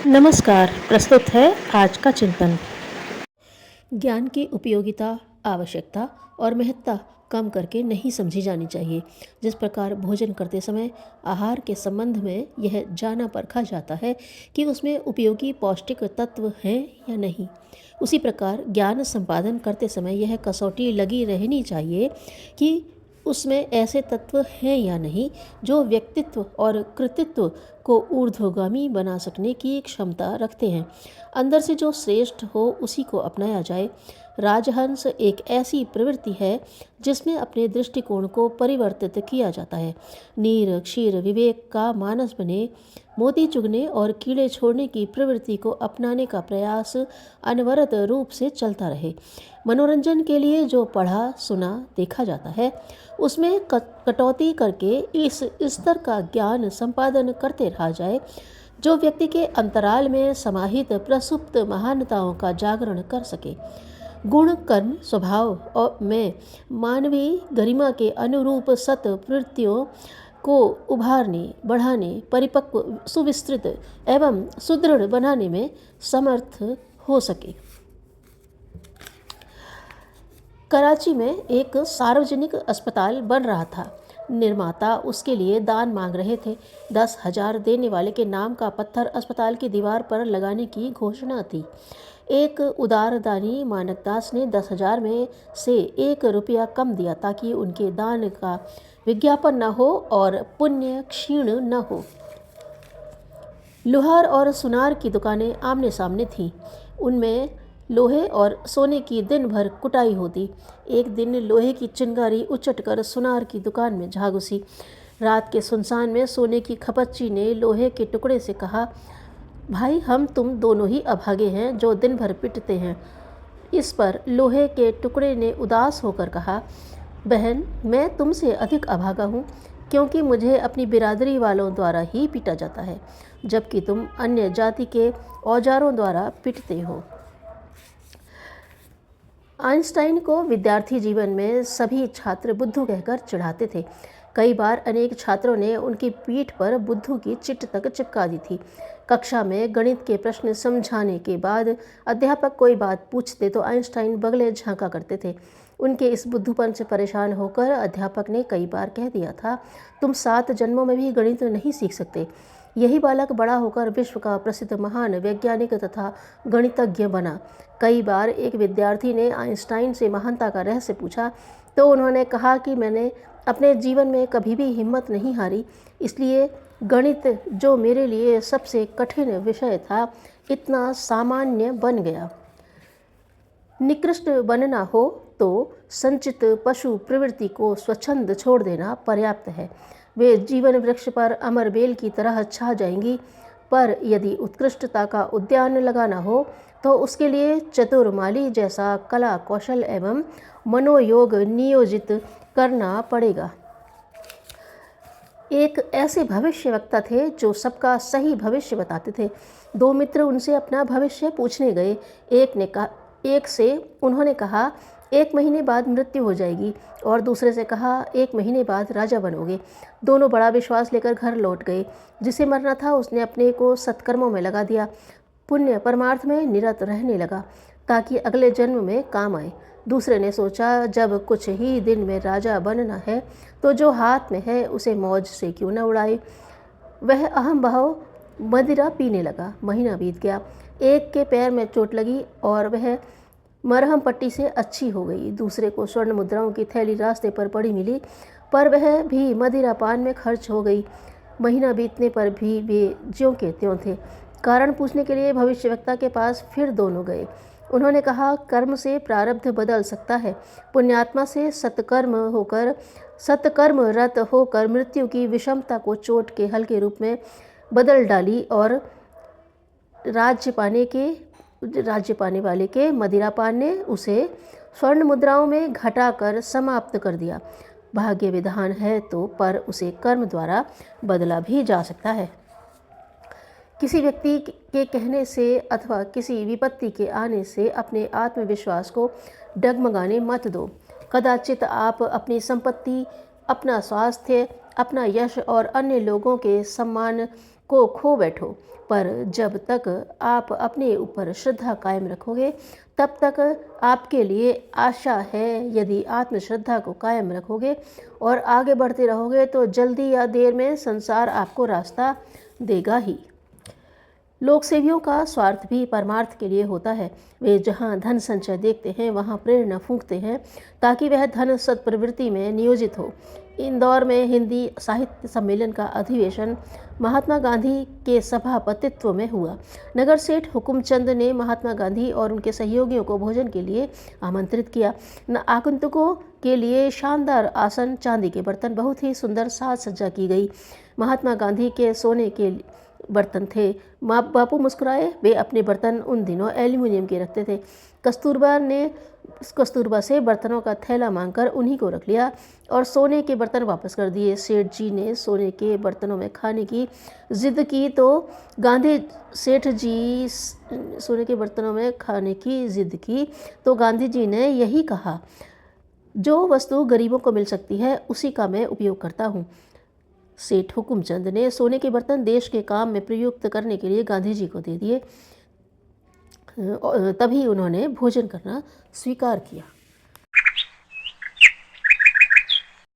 नमस्कार। प्रस्तुत है आज का चिंतन। ज्ञान की उपयोगिता, आवश्यकता और महत्ता कम करके नहीं समझी जानी चाहिए। जिस प्रकार भोजन करते समय आहार के संबंध में यह जाना परखा जाता है कि उसमें उपयोगी पौष्टिक तत्व हैं या नहीं, उसी प्रकार ज्ञान संपादन करते समय यह कसौटी लगी रहनी चाहिए कि उसमें ऐसे तत्व हैं या नहीं जो व्यक्तित्व और कृतित्व को ऊर्ध्वगामी बना सकने की क्षमता रखते हैं। अंदर से जो श्रेष्ठ हो उसी को अपनाया जाए। राजहंस एक ऐसी प्रवृत्ति है जिसमें अपने दृष्टिकोण को परिवर्तित किया जाता है। नीर क्षीर विवेक का मानस बने, मोती चुगने और कीड़े छोड़ने की प्रवृत्ति को अपनाने का प्रयास अनवरत रूप से चलता रहे। मनोरंजन के लिए जो पढ़ा सुना देखा जाता है उसमें कटौती करके इस स्तर का ज्ञान संपादन करते रहा जाए जो व्यक्ति के अंतराल में समाहित प्रसुप्त महानताओं का जागरण कर सके। गुण कर्म स्वभाव और में मानवीय गरिमा के अनुरूप सत प्रवृत्तियों को उभारने, बढ़ाने, परिपक्व, सुविस्तृत एवं सुदृढ़ बनाने में समर्थ हो सके। कराची में एक सार्वजनिक अस्पताल बन रहा था। निर्माता उसके लिए दान मांग रहे थे। 10,000 देने वाले के नाम का पत्थर अस्पताल की दीवार पर लगाने की घोषणा थी। एक उदार दानी मानकदास ने 10,000 में से 1 रुपया कम दिया ताकि उनके दान का विज्ञापन न हो और पुण्य क्षीण न हो। लोहार और सुनार की दुकानें आमने सामने थीं। उनमें लोहे और सोने की दिन भर कुटाई होती। एक दिन लोहे की चिंगारी उचटकर सुनार की दुकान में जा घुसी। रात के सुनसान में सोने की खपच्ची ने लोहे के टुकड़े से कहा, भाई हम तुम दोनों ही अभागे हैं जो दिन भर पिटते हैं। इस पर लोहे के टुकड़े ने उदास होकर कहा, बहन मैं तुमसे अधिक अभागा हूँ क्योंकि मुझे अपनी बिरादरी वालों द्वारा ही पीटा जाता है, जबकि तुम अन्य जाति के औजारों द्वारा पिटते हो। आइंस्टाइन को विद्यार्थी जीवन में सभी छात्र बुद्धू कहकर चिढ़ाते थे। कई बार अनेक छात्रों ने उनकी पीठ पर बुद्धू की चिट तक चिपका दी थी। कक्षा में गणित के प्रश्न समझाने के बाद अध्यापक कोई बात पूछते तो आइंस्टाइन बगले झांका करते थे। उनके इस बुद्धूपन से परेशान होकर अध्यापक ने कई बार कह दिया था, तुम 7 जन्मों में भी गणित नहीं सीख सकते। यही बालक बड़ा होकर विश्व का प्रसिद्ध महान वैज्ञानिक तथा गणितज्ञ बना। कई बार एक विद्यार्थी ने आइंस्टाइन से महानता का रहस्य पूछा तो उन्होंने कहा कि मैंने अपने जीवन में कभी भी हिम्मत नहीं हारी, इसलिए गणित जो मेरे लिए सबसे कठिन विषय था इतना सामान्य बन गया। निकृष्ट बनना हो तो संचित पशु प्रवृत्ति को स्वच्छंद छोड़ देना पर्याप्त है। वे जीवन वृक्ष पर अमर बेल की तरह छा जाएंगी, पर यदि उत्कृष्टता का उद्यान लगाना हो तो उसके लिए चतुर्माली जैसा कला कौशल एवं मनोयोग नियोजित करना पड़ेगा। एक ऐसे भविष्यवक्ता थे जो सबका सही भविष्य बताते थे। 2 मित्र उनसे अपना भविष्य पूछने गए। एक से उन्होंने कहा 1 महीने बाद मृत्यु हो जाएगी और दूसरे से कहा 1 महीने बाद राजा बनोगे। दोनों बड़ा विश्वास लेकर घर लौट गए। जिसे मरना था उसने अपने को सत्कर्मों में लगा दिया, पुण्य परमार्थ में निरत रहने लगा ताकि अगले जन्म में काम आए। दूसरे ने सोचा जब कुछ ही दिन में राजा बनना है तो जो हाथ में है उसे मौज से क्यों न उड़ाए। वह अहम भाव मदिरा पीने लगा। महीना बीत गया। एक के पैर में चोट लगी और वह मरहम पट्टी से अच्छी हो गई। दूसरे को स्वर्ण मुद्राओं की थैली रास्ते पर पड़ी मिली, पर वह भी मदिरा पान में खर्च हो गई। महीना बीतने पर भी वे ज्यों के त्यों थे। कारण पूछने के लिए भविष्यवक्ता के पास फिर दोनों गए। उन्होंने कहा कर्म से प्रारब्ध बदल सकता है। पुण्यात्मा से सत्कर्म रत होकर मृत्यु की विषमता को चोट के हल्के रूप में बदल डाली और राज्य पाने वाले के मदिरापान ने उसे स्वर्ण मुद्राओं में घटाकर समाप्त कर दिया। भाग्य विधान है तो पर उसे कर्म द्वारा बदला भी जा सकता है। किसी व्यक्ति के कहने से अथवा किसी विपत्ति के आने से अपने आत्मविश्वास को डगमगाने मत दो। कदाचित आप अपनी संपत्ति, अपना स्वास्थ्य, अपना यश और अन्य लोगों के सम्मान को खो बैठो, पर जब तक आप अपने ऊपर श्रद्धा कायम रखोगे तब तक आपके लिए आशा है। यदि आत्मश्रद्धा को कायम रखोगे और आगे बढ़ते रहोगे तो जल्दी या देर में संसार आपको रास्ता देगा ही। लोक सेवियों का स्वार्थ भी परमार्थ के लिए होता है। वे जहाँ धन संचय देखते हैं वहाँ प्रेरणा फूंकते हैं ताकि वह धन सत्प्रवृत्ति में नियोजित हो। इंदौर में हिंदी साहित्य सम्मेलन का अधिवेशन महात्मा गांधी के सभापतित्व में हुआ। नगर सेठ हुकुमचंद ने महात्मा गांधी और उनके सहयोगियों को भोजन के लिए आमंत्रित किया। आगंतुकों के लिए शानदार आसन, चांदी के बर्तन, बहुत ही सुंदर साज सज्जा की गई। महात्मा गांधी के सोने के बर्तन थे। बापू मुस्कुराए। वे अपने बर्तन उन दिनों एल्यूमिनियम के रखते थे। कस्तूरबा से बर्तनों का थैला मांगकर उन्हीं को रख लिया और सोने के बर्तन वापस कर दिए। सेठ जी ने सोने के बर्तनों में खाने की जिद की तो गांधी जी ने यही कहा, जो वस्तु गरीबों को मिल सकती है उसी का मैं उपयोग करता हूँ। सेठ हुकुमचंद ने सोने के बर्तन देश के काम में प्रयुक्त करने के लिए गांधी जी को दे दिए। तभी उन्होंने भोजन करना स्वीकार किया।